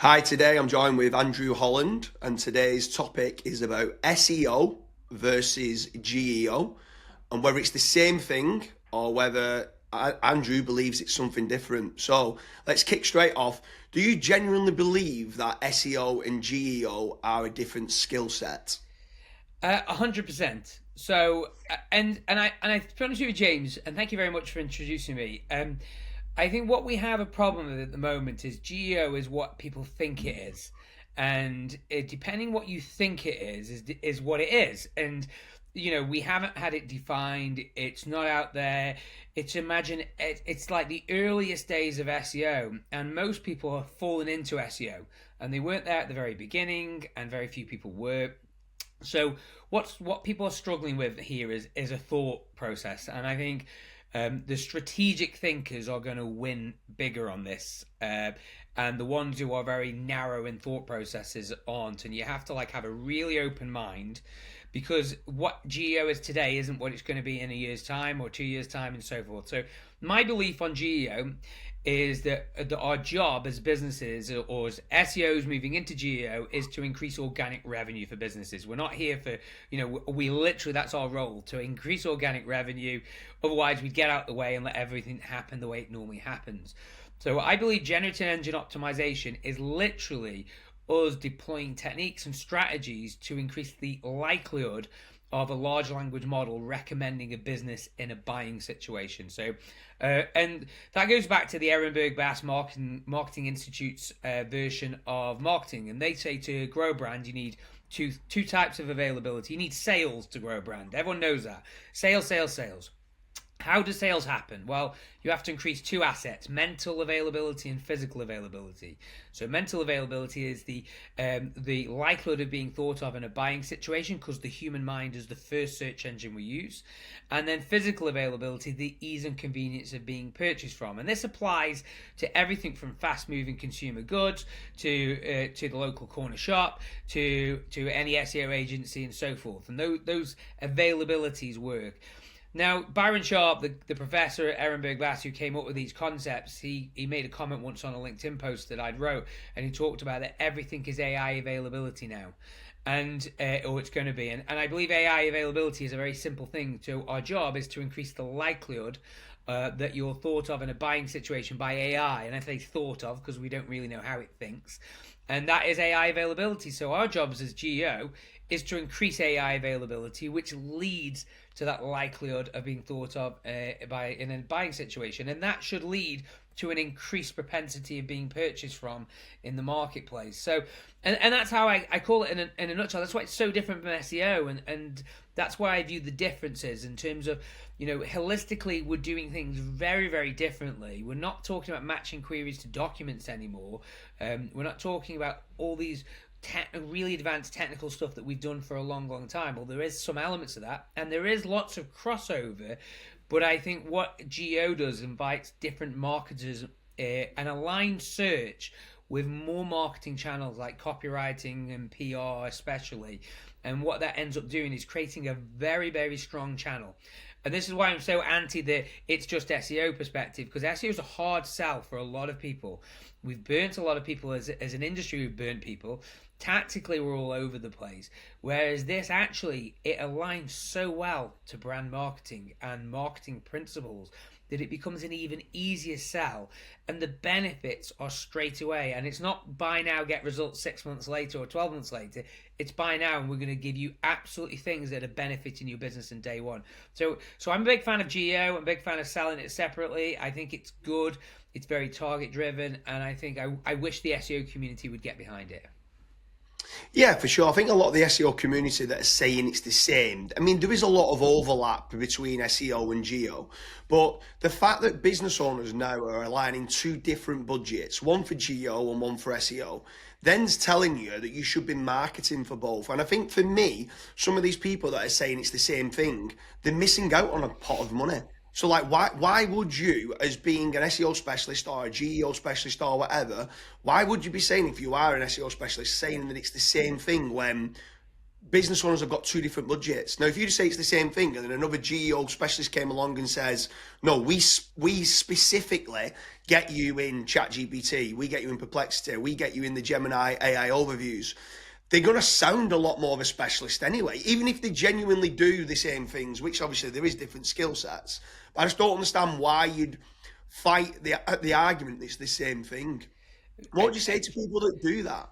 Hi, today I'm joined with Andrew Holland, and today's topic is about SEO versus GEO and whether it's the same thing or whether Andrew believes it's something different. So let's kick straight off. Do you genuinely believe that SEO and GEO are a different skill set? 100%. So, to be honest with you, James, and thank you very much for introducing me. I think what we have a problem with at the moment is GEO is what people think it is, and depending what you think it is what it is, and we haven't had it defined. It's not out there. It's like the earliest days of SEO, and most people have fallen into SEO, and they weren't there at the very beginning, and very few people were. So what people are struggling with here is a thought process, and I think the strategic thinkers are going to win bigger on this, and the ones who are very narrow in thought processes aren't. And you have to have a really open mind, because what GEO is today isn't what it's going to be in a year's time or 2 years time and so forth. So my belief on GEO is that our job as businesses or as SEOs moving into GEO is to increase organic revenue for businesses. We're not here for, we literally, that's our role, to increase organic revenue. Otherwise, we'd get out the way and let everything happen the way it normally happens. So I believe generative engine optimization is literally us deploying techniques and strategies to increase the likelihood of a large language model recommending a business in a buying situation. So, and that goes back to the Ehrenberg Bass Marketing Institute's version of marketing. And they say to grow a brand, you need two types of availability. You need sales to grow a brand. Everyone knows that. Sales, sales, sales. How do sales happen? Well, you have to increase two assets: mental availability and physical availability. So mental availability is the likelihood of being thought of in a buying situation, because the human mind is the first search engine we use. And then physical availability, the ease and convenience of being purchased from. And this applies to everything from fast moving consumer goods to the local corner shop to any SEO agency and so forth. And those availabilities work. Now, Byron Sharp, the professor at Ehrenberg Bass who came up with these concepts, he made a comment once on a LinkedIn post that I'd wrote, and he talked about that everything is AI availability now, and or it's going to be. And I believe AI availability is a very simple thing. So our job is to increase the likelihood that you're thought of in a buying situation by AI. And I say thought of because we don't really know how it thinks. And that is AI availability. So our jobs as GEO is to increase AI availability, which leads to that likelihood of being thought of in a buying situation, and that should lead to an increased propensity of being purchased from in the marketplace. So, and that's how I call it in a nutshell. That's why it's so different from SEO, and that's why I view the differences in terms of, holistically, we're doing things very, very differently. We're not talking about matching queries to documents anymore. We're not talking about all these really advanced technical stuff that we've done for a long, long time. Well, there is some elements of that, and there is lots of crossover. But I think what GEO does invites different marketers and aligned search with more marketing channels like copywriting and PR especially. And what that ends up doing is creating a very, very strong channel. And this is why I'm so anti the it's just SEO perspective, because SEO is a hard sell for a lot of people. We've burnt a lot of people as an industry. We've burnt people. Tactically, we're all over the place. Whereas this actually, it aligns so well to brand marketing and marketing principles that it becomes an even easier sell, and the benefits are straight away. And it's not buy now, get results 6 months later or 12 months later. It's buy now, and we're going to give you absolutely things that are benefiting your business in day one. So I'm a big fan of GEO. I'm a big fan of selling it separately. I think it's good. It's very target driven, and I think I wish the SEO community would get behind it. Yeah, for sure. I think a lot of the SEO community that are saying it's the same. I mean, there is a lot of overlap between SEO and GEO, but the fact that business owners now are aligning two different budgets, one for GEO and one for SEO, then's telling you that you should be marketing for both. And I think for me, some of these people that are saying it's the same thing, they're missing out on a pot of money. So like why would you, as being an SEO specialist or a GEO specialist or whatever, why would you be saying, if you are an SEO specialist, saying that it's the same thing when business owners have got two different budgets. Now, if you just say it's the same thing, and then another GEO specialist came along and says, no, we specifically get you in ChatGPT, we get you in Perplexity, we get you in the Gemini AI overviews, they're going to sound a lot more of a specialist anyway, even if they genuinely do the same things, which obviously there is different skill sets. But I just don't understand why you'd fight the argument that it's the same thing. What would you say to people that do that?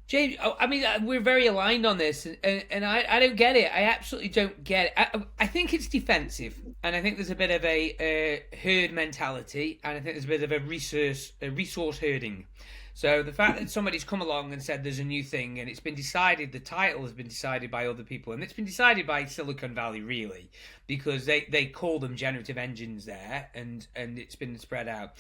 James, I mean, we're very aligned on this, and I don't get it. I absolutely don't get it. I think it's defensive, and I think there's a bit of a herd mentality, and I think there's a bit of a resource herding. So the fact that somebody's come along and said there's a new thing, and it's been decided, the title has been decided by other people, and it's been decided by Silicon Valley, really, because they call them generative engines there, and it's been spread out.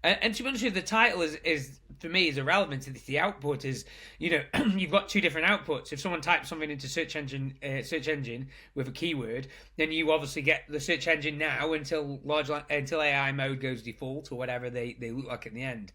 And to be honest with you, the title is for me is irrelevant. It's the output is, you've got two different outputs. If someone types something into search engine with a keyword, then you obviously get the search engine now until AI mode goes default or whatever they look like at the end.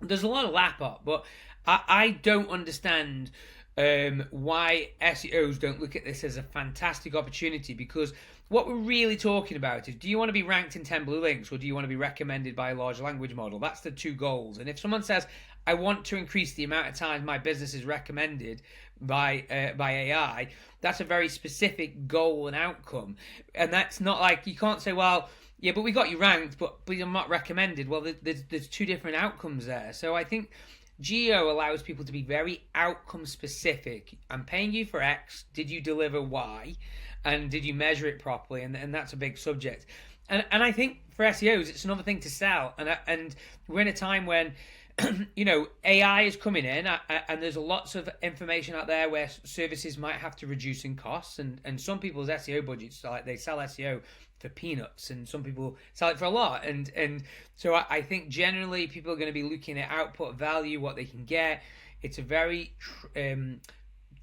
There's a lot of lap up, but I don't understand why SEOs don't look at this as a fantastic opportunity, because what we're really talking about is, do you want to be ranked in 10 blue links, or do you want to be recommended by a large language model? That's the two goals. And if someone says, I want to increase the amount of times my business is recommended by AI, that's a very specific goal and outcome. And that's not like, you can't say, well, yeah, but we got you ranked, but I'm not recommended. Well, there's two different outcomes there. So I think GEO allows people to be very outcome specific. I'm paying you for X. Did you deliver Y? And did you measure it properly? And that's a big subject. And I think for SEOs, it's another thing to sell. And we're in a time when, AI is coming in, and there's lots of information out there where services might have to reduce in costs. And some people's SEO budgets, like they sell SEO for peanuts, and some people sell it for a lot. And so I think generally people are going to be looking at output value, what they can get. It's a very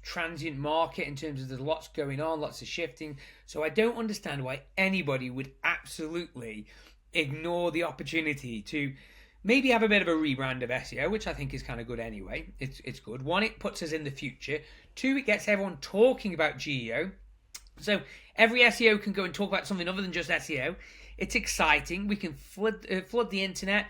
transient market in terms of there's lots going on, lots of shifting. So I don't understand why anybody would absolutely ignore the opportunity to maybe have a bit of a rebrand of SEO, which I think is kind of good anyway. It's good. One, it puts us in the future. Two, it gets everyone talking about GEO. So every SEO can go and talk about something other than just SEO. It's exciting. We can flood the internet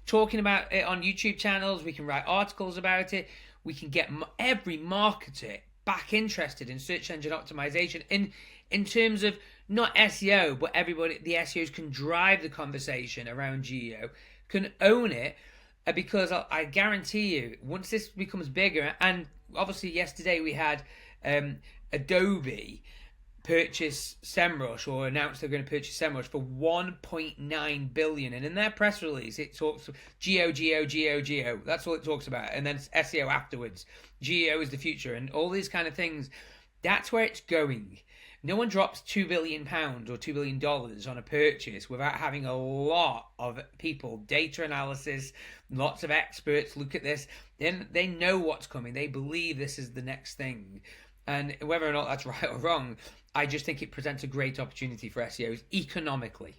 talking about it on YouTube channels. We can write articles about it. We can get every marketer back interested in search engine optimization in terms of not SEO, but everybody, the SEOs can drive the conversation around GEO, can own it, because I guarantee you, once this becomes bigger, and obviously yesterday we had Adobe purchase SEMrush, or announced they're going to purchase SEMrush for 1.9 billion, and in their press release it talks geo. That's all it talks about, and then SEO afterwards. GEO is the future, and all these kind of things. That's where it's going. No one drops £2 billion or $2 billion on a purchase without having a lot of people, data analysis, lots of experts look at this. Then they know what's coming. They believe this is the next thing. And whether or not that's right or wrong, I just think it presents a great opportunity for SEOs economically.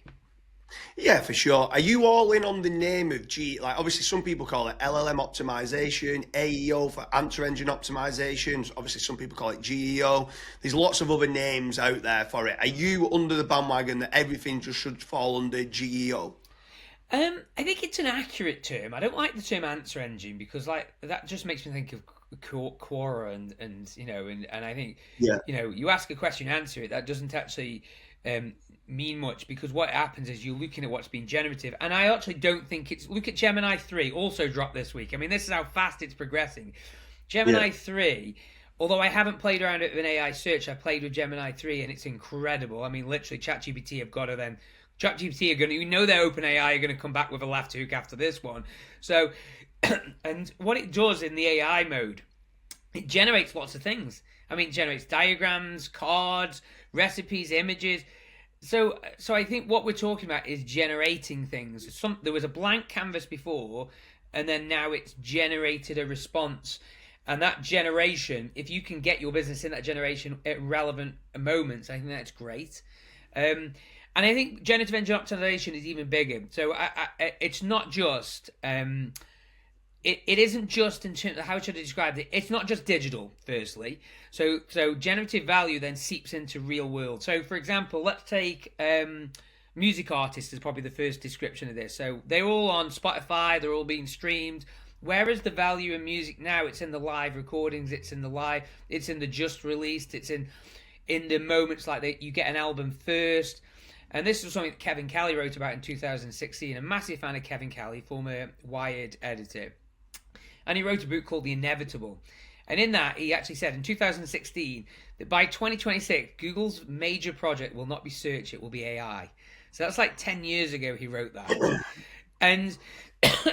Yeah, for sure. Are you all in on the name of like obviously some people call it LLM optimization, AEO for answer engine optimization. Obviously some people call it GEO. There's lots of other names out there for it. Are you under the bandwagon that everything just should fall under GEO? I think it's an accurate term. I don't like the term answer engine, because like that just makes me think of Quora and I think Yeah. you ask a question, answer it. That doesn't actually mean much, because what happens is you're looking at what's been generative, and I actually don't think it's. Look at Gemini 3, also dropped this week. I mean, this is how fast it's progressing. Gemini 3, although I haven't played around with an AI search, I played with Gemini 3 and it's incredible. I mean, literally ChatGPT have got to then. ChatGPT are going to, their OpenAI are going to come back with a left hook after this one. So, and what it does in the AI mode, it generates lots of things. I mean, it generates diagrams, cards, recipes, images. So I think what we're talking about is generating things. There was a blank canvas before, and then now it's generated a response. And that generation, if you can get your business in that generation at relevant moments, I think that's great. And I think generative engine optimization is even bigger. So it's not just it isn't just in terms of how should I describe it. It's not just digital. Firstly, so generative value then seeps into real world. So for example, let's take music artists is probably the first description of this. So they're all on Spotify. They're all being streamed. Where is the value in music now? It's in the live recordings. It's in the live. It's in the just released. It's in the moments like that you get an album first. And this was something that Kevin Kelly wrote about in 2016. A massive fan of Kevin Kelly, former Wired editor. And he wrote a book called The Inevitable. And in that, he actually said in 2016 that by 2026, Google's major project will not be search, it will be AI. So that's like 10 years ago he wrote that. And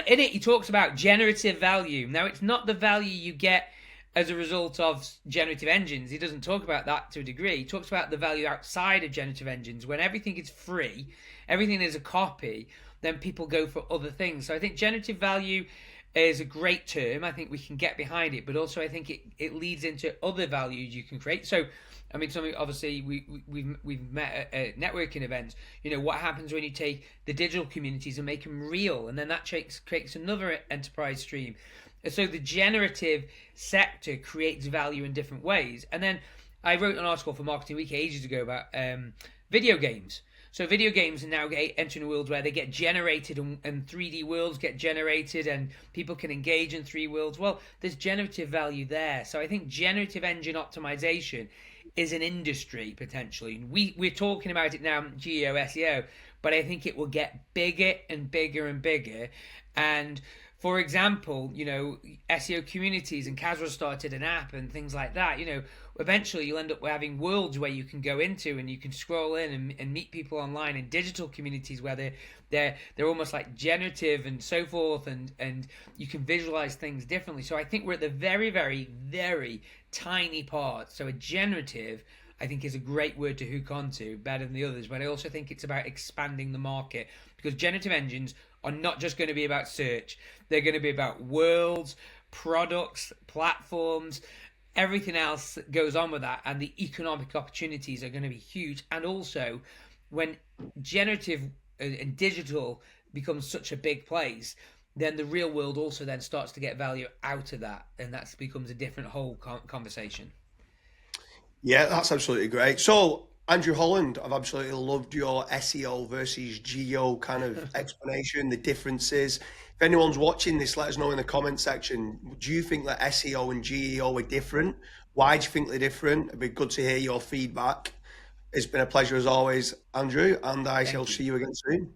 in it, he talks about generative value. Now, it's not the value you get as a result of generative engines. He doesn't talk about that to a degree. He talks about the value outside of generative engines. When everything is free, everything is a copy, then people go for other things. So I think generative value is a great term. I think we can get behind it, but also I think it leads into other values you can create. So, I mean, something obviously we've met at networking events. You know, what happens when you take the digital communities and make them real, and then that creates another enterprise stream. So the generative sector creates value in different ways. And then I wrote an article for Marketing Week ages ago about video games. So video games are now entering a world where they get generated and 3D worlds get generated and people can engage in 3D worlds. Well, there's generative value there. So I think generative engine optimization is an industry potentially. We're talking about it now, GEO, SEO, but I think it will get bigger and bigger and bigger. And for example, you know, SEO communities and Caswell started an app and things like that. You know, eventually you'll end up having worlds where you can go into and you can scroll in and meet people online in digital communities where they're almost like generative and so forth, and you can visualize things differently. So I think we're at the very, very, very tiny part. So a generative, I think, is a great word to hook onto, better than the others. But I also think it's about expanding the market, because generative engines are not just going to be about search. They're going to be about worlds, products, platforms, everything else that goes on with that. And the economic opportunities are going to be huge. And also, when generative and digital becomes such a big place, then the real world also then starts to get value out of that. And that becomes a different whole conversation. Yeah, that's absolutely great. So, Andrew Holland, I've absolutely loved your SEO versus GEO kind of explanation, the differences. If anyone's watching this, let us know in the comment section. Do you think that SEO and GEO are different? Why do you think they're different? It'd be good to hear your feedback. It's been a pleasure as always, Andrew, and I shall Thank you. see you again soon.